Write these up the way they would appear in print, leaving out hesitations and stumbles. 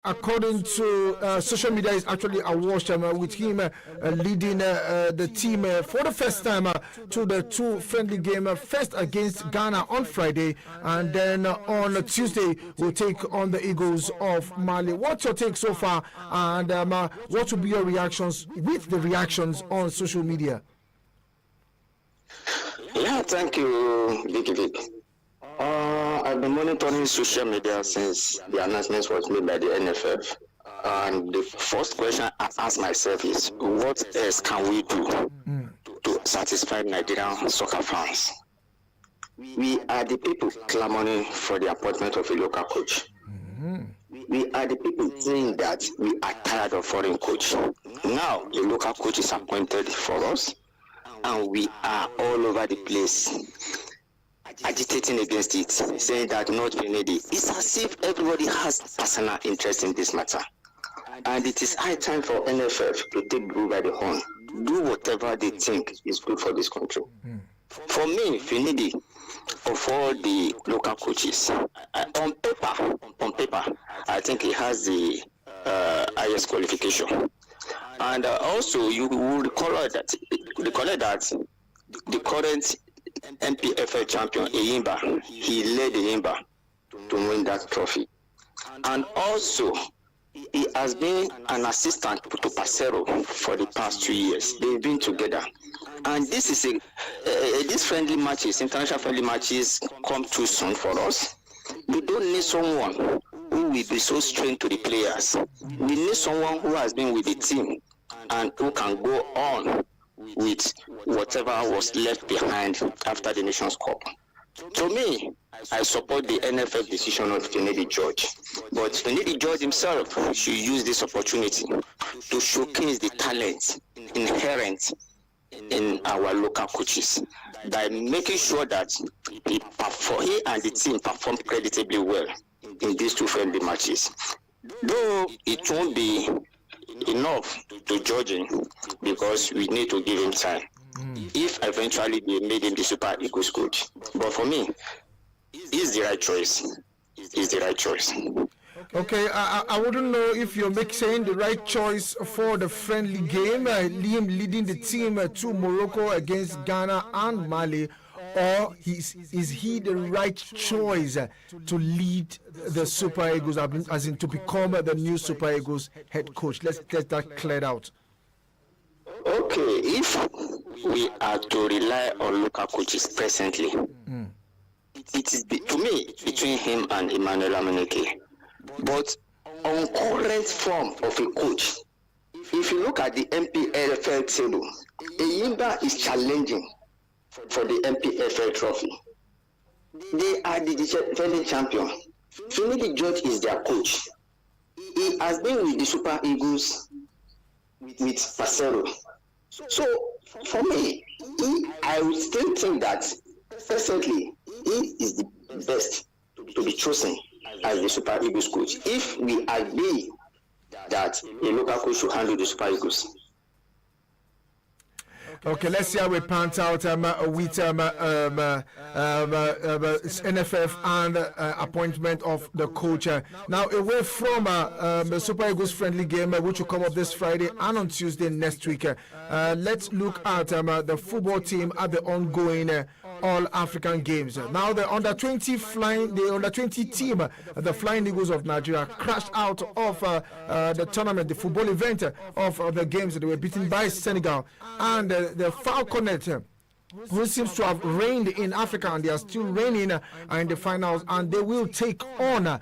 according to social media, is actually awash with him leading the team for the first time to the two friendly game. First against Ghana on Friday, and then on Tuesday we'll take on the Eagles of Mali. What's your take so far, and what will be your reactions with the reactions on social media? Yeah, thank you, Vicky. I've been monitoring social media since the announcement was made by the NFF. And the first question I ask myself is, what else can we do to satisfy Nigerian soccer fans? We are the people clamoring for the appointment of a local coach. We are the people saying that we are tired of foreign coach. Now, a local coach is appointed for us, and we are all over the place agitating against it, saying that not we need it. It's as if everybody has personal interest in this matter. And it is high time for NFF to take the bull by the horn, do whatever they think is good for this country. For me, Finidi, of all the local coaches, on paper, I think he has the highest qualification. And also, you will recall that the current MPFL champion, Eyimba, he led Eyimba to win that trophy. And also, he has been an assistant to Pasero for the past 2 years. They've been together. And this is these friendly matches, international friendly matches, come too soon for us. We don't need someone who will be so strange to the players. We need someone who has been with the team and who can go on with whatever was left behind after the Nations Cup. To me, I support the NFF decision of Finidi George, but Finidi George himself should use this opportunity to showcase the talent inherent in our local coaches by making sure that he and the team perform creditably well in these two friendly matches. Though it won't be enough to judge him, because we need to give him time if eventually they made him the Super Eagles coach. But for me, he's the right choice. He's the right choice. Okay, I wouldn't know if you're saying the right choice for the friendly game, Liam leading the team to Morocco against Ghana and Mali, or is he the right choice to lead the Super Eagles, as in to become the new Super Eagles head coach? Let's get that cleared out. Okay, if we are to rely on local coaches presently, it is to me between him and Emmanuel Amuneke. But on current form of a coach, if you look at the MPFL table, Eyimba is challenging for the MPFL trophy. They are the defending champion. Finidi George is their coach. He has been with the Super Eagles with Pasero. So, for me, I would still think that presently he is the best to be chosen as the Super Eagles coach, if we agree that a local coach should handle the Super Eagles. Okay, let's see how we pant out with NFF and appointment of the coach. Now, away from the Super Eagles friendly game, which will come up this Friday and on Tuesday next week, let's look at the football team at the ongoing All African Games. Now, the under 20 team, the Flying Eagles of Nigeria, crashed out of the tournament, the football event of the games. They were beaten by Senegal, and the Falconet, who seems to have reigned in Africa, and they are still reigning in the finals, and they will take on the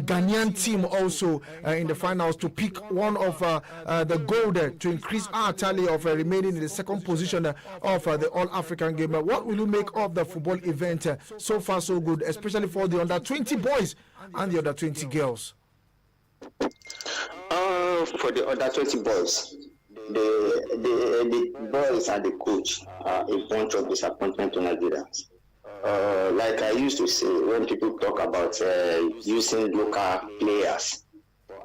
Ghanaian team also in the finals to pick one of the gold to increase our tally of remaining in the second position of the All-African Game. What will you make of the football event? So far so good, especially for the under-20 boys and the under-20 girls. For the under-20 boys, the boys and the coach are a bunch of disappointment to Nigerians. Like I used to say, when people talk about using local players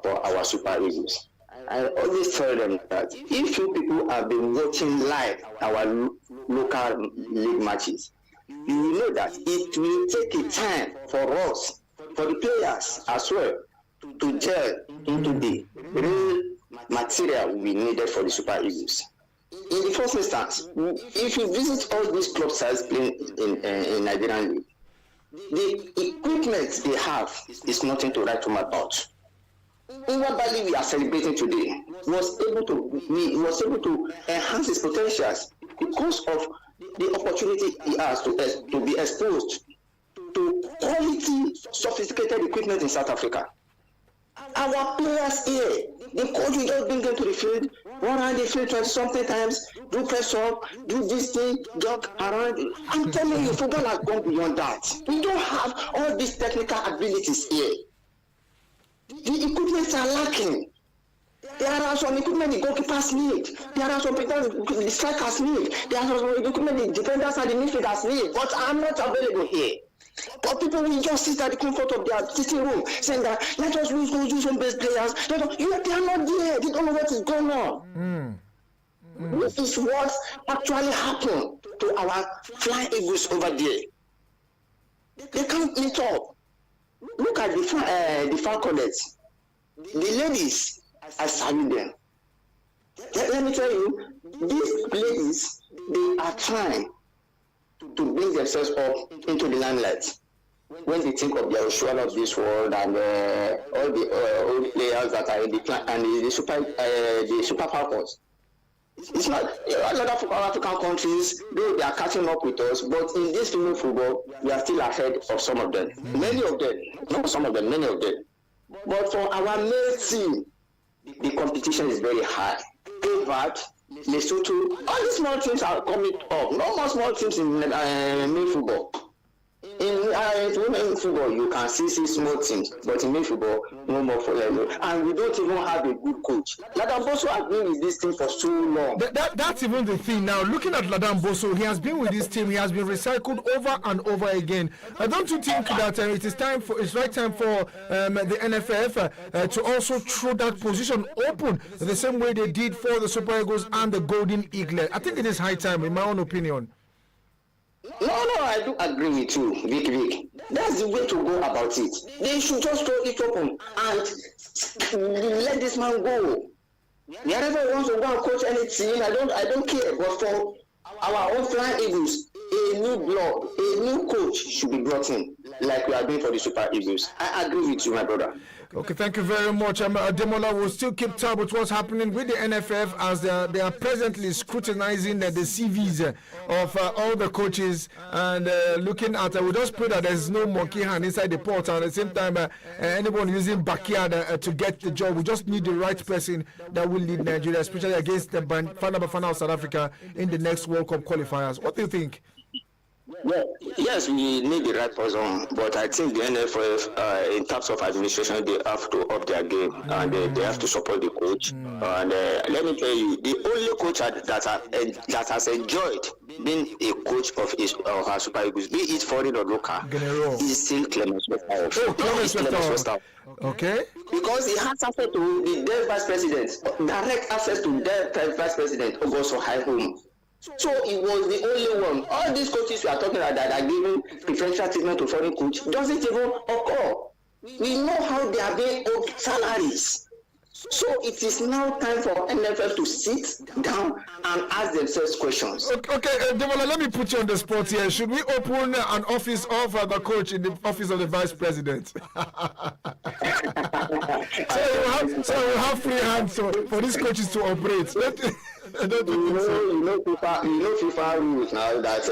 for our Super Eagles, I always tell them that if you people have been watching live our local league matches, you will know that it will take a time for us, for the players as well, to gel into the real material we needed for the Super Eagles. In the first instance, if you visit all these club sides playing in Nigerian league, the equipment they have is nothing to write home about. Bali we are celebrating today was able to enhance his potentials because of the opportunity he has to be exposed to quality, sophisticated equipment in South Africa. Our players here, the coach will just bring them to the field, run around the field 20-something times, do press up, do this thing, jog around. I'm telling you, football has gone beyond that. We don't have all these technical abilities here. The equipment are lacking. There are some equipment the goalkeepers need. There are some equipment the strikers need. There are some equipment the defenders and the midfielders need. But I'm not available here. But people will just sit at the comfort of their sitting room saying that let us use some best players. They are not there. They don't know what is going on. This is what actually happened to our flying eagles over there. They can't meet up. Look at the Falconets. The ladies, I salute them. Let me tell you, these ladies, they are trying to bring themselves up into the limelight when they think of the Oshua of this world and all the old players that are in the and the Super Falcons. It's not a lot of African countries, though they are catching up with us, but in this female football, we are still ahead of some of them. Many of them, not some of them, many of them. But for our male team, the competition is very high. Evad, Lesotho, all these small teams are coming up. No more small teams in male football. In women football, you can see small teams, but in male football, no more for them. And we don't even have a good coach. Ladan Boso has been with this team for so long. That's even the thing. Now, looking at Ladan Boso, he has been with this team. He has been recycled over and over again. Don't you think that it's right time for the NFF to also throw that position open the same way they did for the Super Eagles and the Golden Eaglet? I think it is high time, in my own opinion. No, I do agree with you, Vick. That's the way to go about it. They should just throw it open and let this man go. Wherever he wants to go and coach any team, I don't care. But for our own flying eagles, a new blood, a new coach should be brought in, like we are doing for the Super Eagles. I agree with you, my brother. Okay, thank you very much. Demola will still keep tab with what's happening with the NFF as they are presently scrutinizing the CVs of all the coaches and looking at. We just pray that there's no monkey hand inside the pot, and at the same time, anyone using backyard to get the job. We just need the right person that will lead Nigeria, especially against the Bafana of South Africa in the next World Cup qualifiers. What do you think? Well, yes, we need the right person, but I think the NFF, in terms of administration, they have to up their game and they have to support the coach. And let me tell you, the only coach that has enjoyed being a coach of our Super Eagles, be it foreign or local, is still Clemens Westhoff. Oh, Clemens Westhoff. Okay. Because he has access to the then vice president, direct access to the vice president, Ogoso High Home. So he was the only one. All these coaches we are talking about that are giving preferential treatment to foreign coach doesn't even occur. We know how they are being owed salaries. So it is now time for NFF to sit down and ask themselves questions. Okay, Demola, let me put you on the spot here. Should we open an office of the coach in the office of the vice president? so we'll have free hands for these coaches to operate. You know FIFA rules now that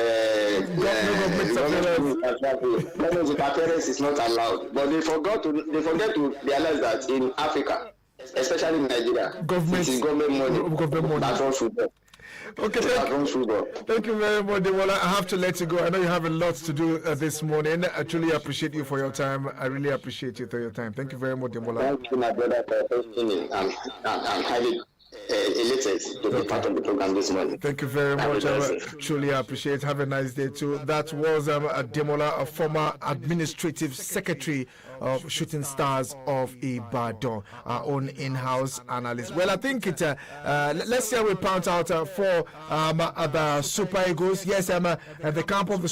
government interference is not allowed. But they forget to realize that in Africa, especially in Nigeria, it is government money that runs football. Okay, thank you very much, Demola. I have to let you go. I know you have a lot to do this morning. I truly appreciate you for your time. I really appreciate you for your time. Thank you very much, Demola. Thank you, my brother, for hosting me. I'm highly elated to be part of the program this morning. Thank you very much. I truly appreciate it. Have a nice day too. That was Demola, a former administrative secretary of Shooting Stars of Ibadan, our own in-house analyst. Well, I think let's see how we point out for the Super Eagles. Yes, the camp of the Super